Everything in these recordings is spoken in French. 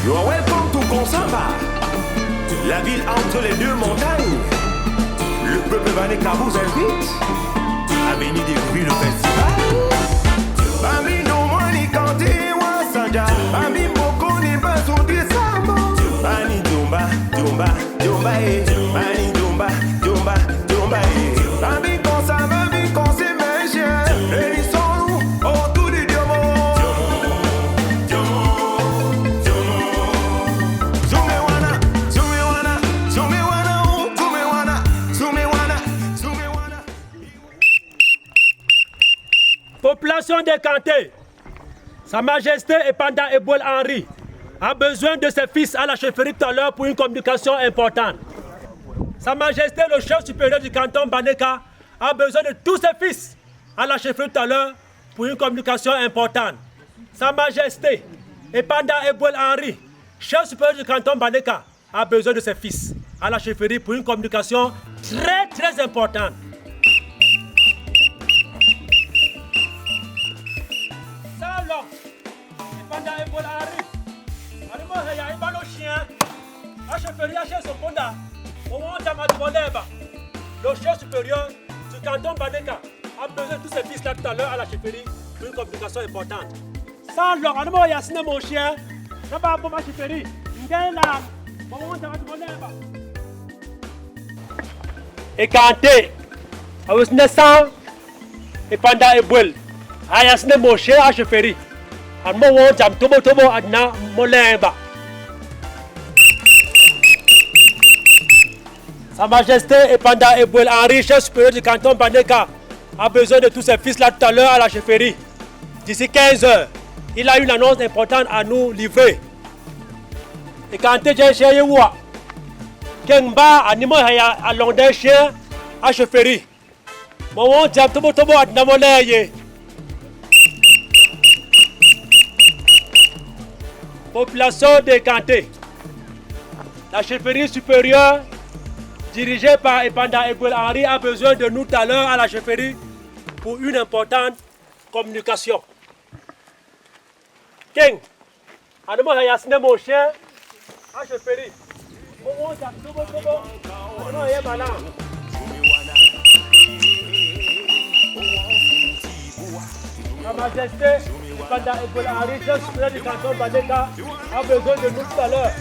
You are welcome to Konsamba, la ville entre les deux montagnes. Le peuple Baneka vous invite à venir découvrir le festival. Bambi no money kanti wasanja, Bambi moko ni baso di sambo. Bani jumba, jumba, jumba eh. Bani jumba, jumba, jumba eh. Bambi konsa, Bambi konsi menche. Et ils sont où? Autour du diomo. Zumewana, Zumewana, Zumewana, Zumewana, Zumewana, Zumewana. Population décantée, Sa Majesté Epanda Eboel Henry a besoin de ses fils à la chefferie tout à l'heure pour une communication importante. Sa Majesté le chef supérieur du canton Baneka a besoin de tous ses fils à la chefferie tout à l'heure pour une communication importante. Sa Majesté Epanda Eboel Henry, chef supérieur du canton Baneka, a besoin de ses fils à la chefferie pour une communication très importante. Salon, Epanda Eboel Henry, Alimo Heya Ibalo Chien, la chefferie a chez son ponda, au moment le chef supérieur du canton Baneka a besoin de tous ses fils là tout à l'heure à la chefferie pour une communication importante. Salon, Alimo Heya Sine mon chien, n'a pas pour ma chefferie, Ngela, au moment et Kanté, I was naissant, Epanda Eboel. Ayasne mon cher à chefferie. Almo won jam tobo adna molemba. Sa Majesté Epanda Eboel Henry, chef supérieur du canton Baneka, a besoin de tous ses fils là tout à l'heure à la chefferie. D'ici 15 heures, il a une annonce importante à nous livrer. Et quand tu es chez Yewa, Kengba animo haya alonde chien à chefferie. Mon won jam tobo adna moleye. Population décantée. La chefferie supérieure, dirigée par Epanda Eboel Henry, a besoin de nous tout à l'heure à la chefferie pour une importante communication. King, Adamo Hayasne mon chien, à chefferie. Sa Majesté Epanda Eboel Henry, chef supérieur du canton Baneka, a besoin de nous tout à l'heure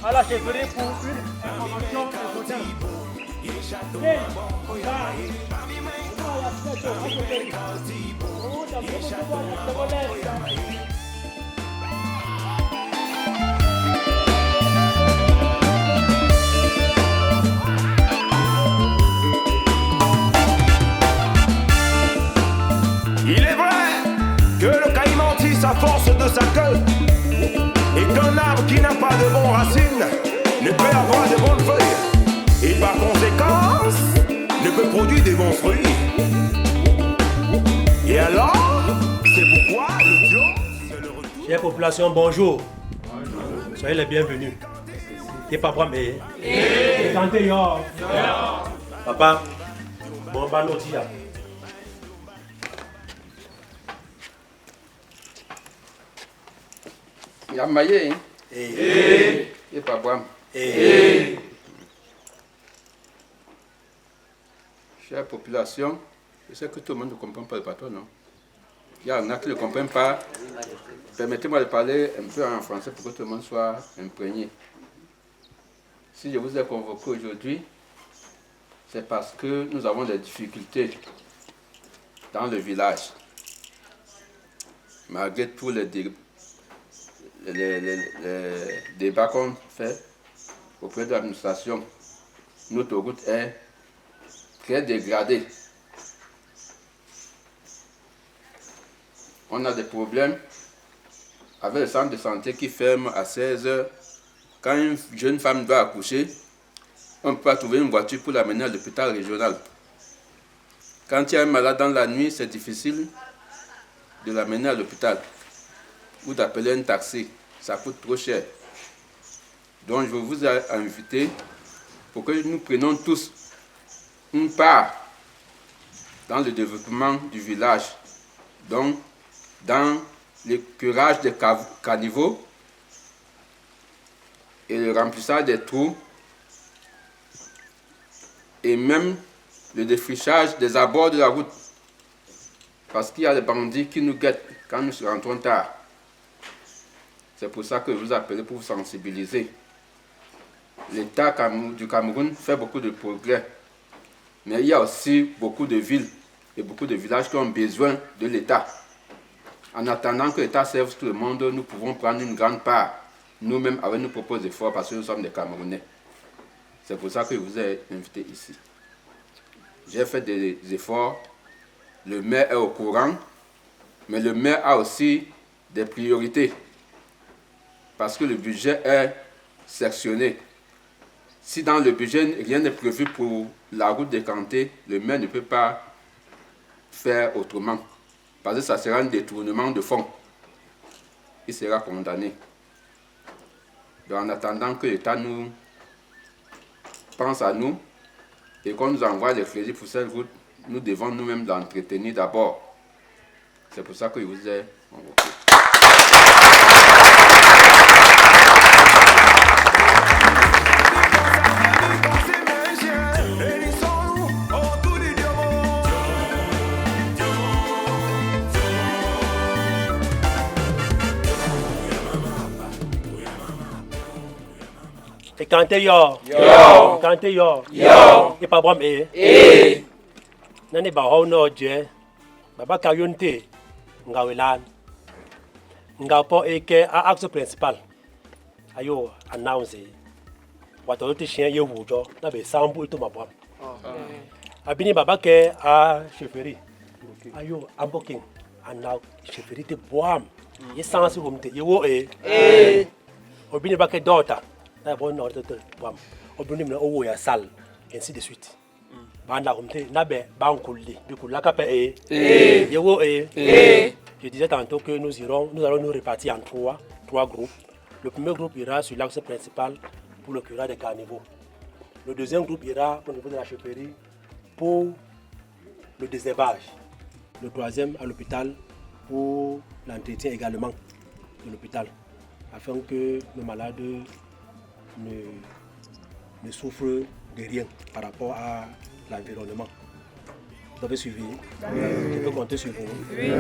à la chefferie pour une information importante. Il est vrai que le caïman tire sa force de sa queue et qu'un arbre qui n'a pas de bonnes racines ne peut avoir de bonnes feuilles et par conséquence ne peut produire de bons fruits. Et alors, c'est pourquoi le Dieu, c'est le retour. Chère population, bonjour. Soyez les bienvenus. Et papa, mais. Et tantôt, yo. Papa, bon, balotia. Yamaye, et pas boire. Chère population, je sais que tout le monde ne comprend pas le patron, non? Il y en a qui ne comprennent pas. Permettez-moi de parler un peu en français pour que tout le monde soit imprégné. Si je vous ai convoqué aujourd'hui, c'est parce que nous avons des difficultés dans le village. Malgré tous les débats qu'on fait auprès de l'administration, notre route est très dégradée. On a des problèmes avec le centre de santé qui ferme à 16 h. Quand une jeune femme doit accoucher, on ne peut pas trouver une voiture pour l'amener à l'hôpital régional. Quand il y a un malade dans la nuit, c'est difficile de l'amener à l'hôpital ou d'appeler un taxi. Ça coûte trop cher. Donc je vous ai invité pour que nous prenions tous une part dans le développement du village. Donc, dans le curage des caniveaux, et le remplissage des trous et même le défrichage des abords de la route. Parce qu'il y a des bandits qui nous guettent quand nous rentrons tard. C'est pour ça que je vous appelle pour vous sensibiliser. L'État du Cameroun fait beaucoup de progrès. Mais il y a aussi beaucoup de villes et beaucoup de villages qui ont besoin de l'État. En attendant que l'État serve tout le monde, nous pouvons prendre une grande part, nous-mêmes, avec nos propres efforts, parce que nous sommes des Camerounais. C'est pour ça que je vous ai invité ici. J'ai fait des efforts, le maire est au courant, mais le maire a aussi des priorités, parce que le budget est sectionné. Si dans le budget, rien n'est prévu pour la route des Kantés, le maire ne peut pas faire autrement. Parce que ça sera un détournement de fonds. Il sera condamné. Donc en attendant que l'État nous pense à nous et qu'on nous envoie les crédits pour cette route, nous devons nous-mêmes l'entretenir d'abord. C'est pour ça que je vous ai convoqué. Kanté yo. Kanté yo. Et pas bon Nani ba ho no je. Baba kayonte ngawelan. Ngapo eke a axe principal. Ayo announce. Wato te chien ye wujo na be sambu to mabom. Abini baba ke a chefferie. Ayo amboking anna chefferie te boam. Ye sansi humte ye wo Obini ba ke daughter. Bon ordre bam obuni na owo ya sal ainsi de suite banda komte nabe bankulli bikula ka pe yewo je disais tantôt que nous allons nous répartir en trois groupes. Le premier groupe ira sur l'axe principal pour le curage des carnivaux. Le deuxième groupe ira au niveau de la chefferie pour le désherbage. Le troisième à l'hôpital pour l'entretien également de l'hôpital afin que nos malades ne souffre de rien par rapport à l'environnement. Vous avez suivi? Je peux compter sur vous. Oui.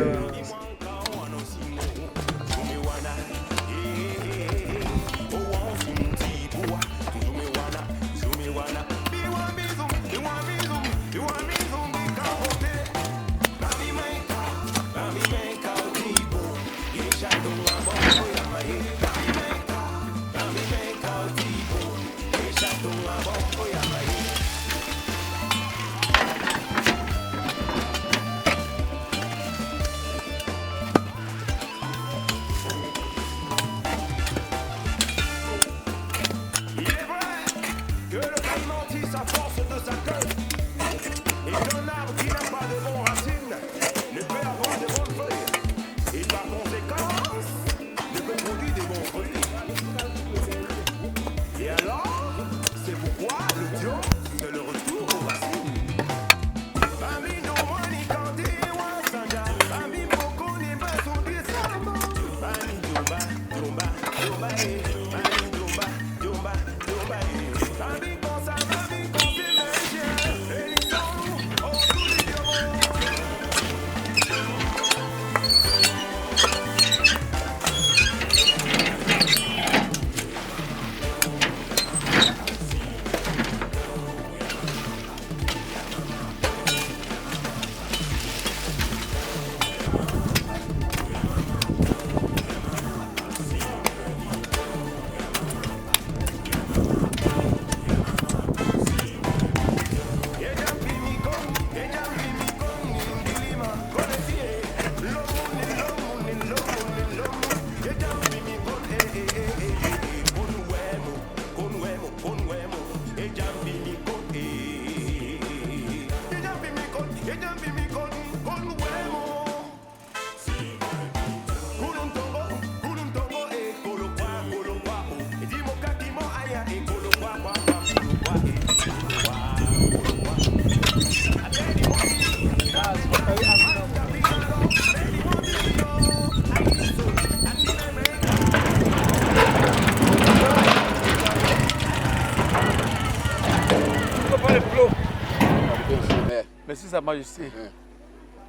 Sa Majesté.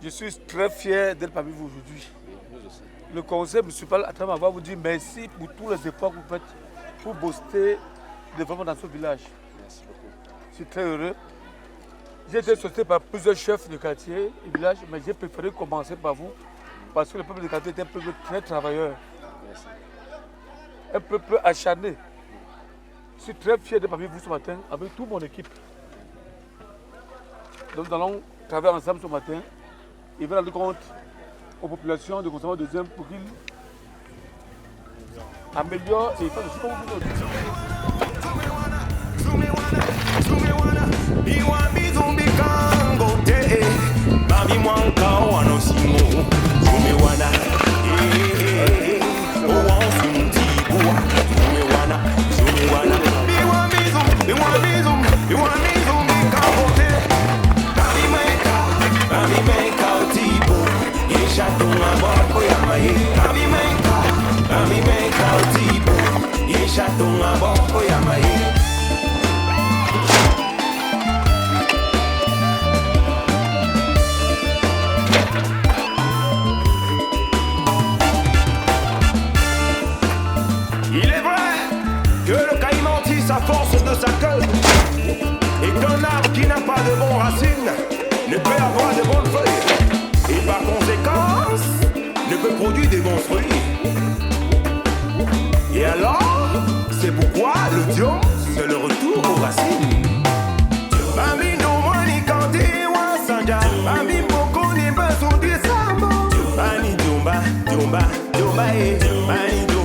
Je suis très fier d'être parmi vous aujourd'hui. Le conseil municipal à travers vous dire merci pour tous les efforts que vous faites pour booster le développement dans ce village. Merci beaucoup. Je suis très heureux. J'ai été sollicité par plusieurs chefs de quartier et village, mais j'ai préféré commencer par vous parce que le peuple de quartier est un peuple très travailleur. Merci. Un peuple acharné. Je suis très fier d'être parmi vous ce matin avec toute mon équipe. Donc nous allons travailler ensemble ce matin et venir rendre compte aux populations de consommer de Zem pour qu'ils améliorent et fassent ce qu'on vous dit. Il est vrai que le caïman tisse à force de sa queue et qu'un arbre qui n'a pas de bonnes racines ne peut avoir de bonnes feuilles et par conséquence ne peut produire des bons fruits. Et alors, c'est pourquoi le dion, c'est le retour aux racines. Mami no mani kanti wa sanja, mami moko ni baso di sambo. Mani jumba, jumba, jumba, mani jumba.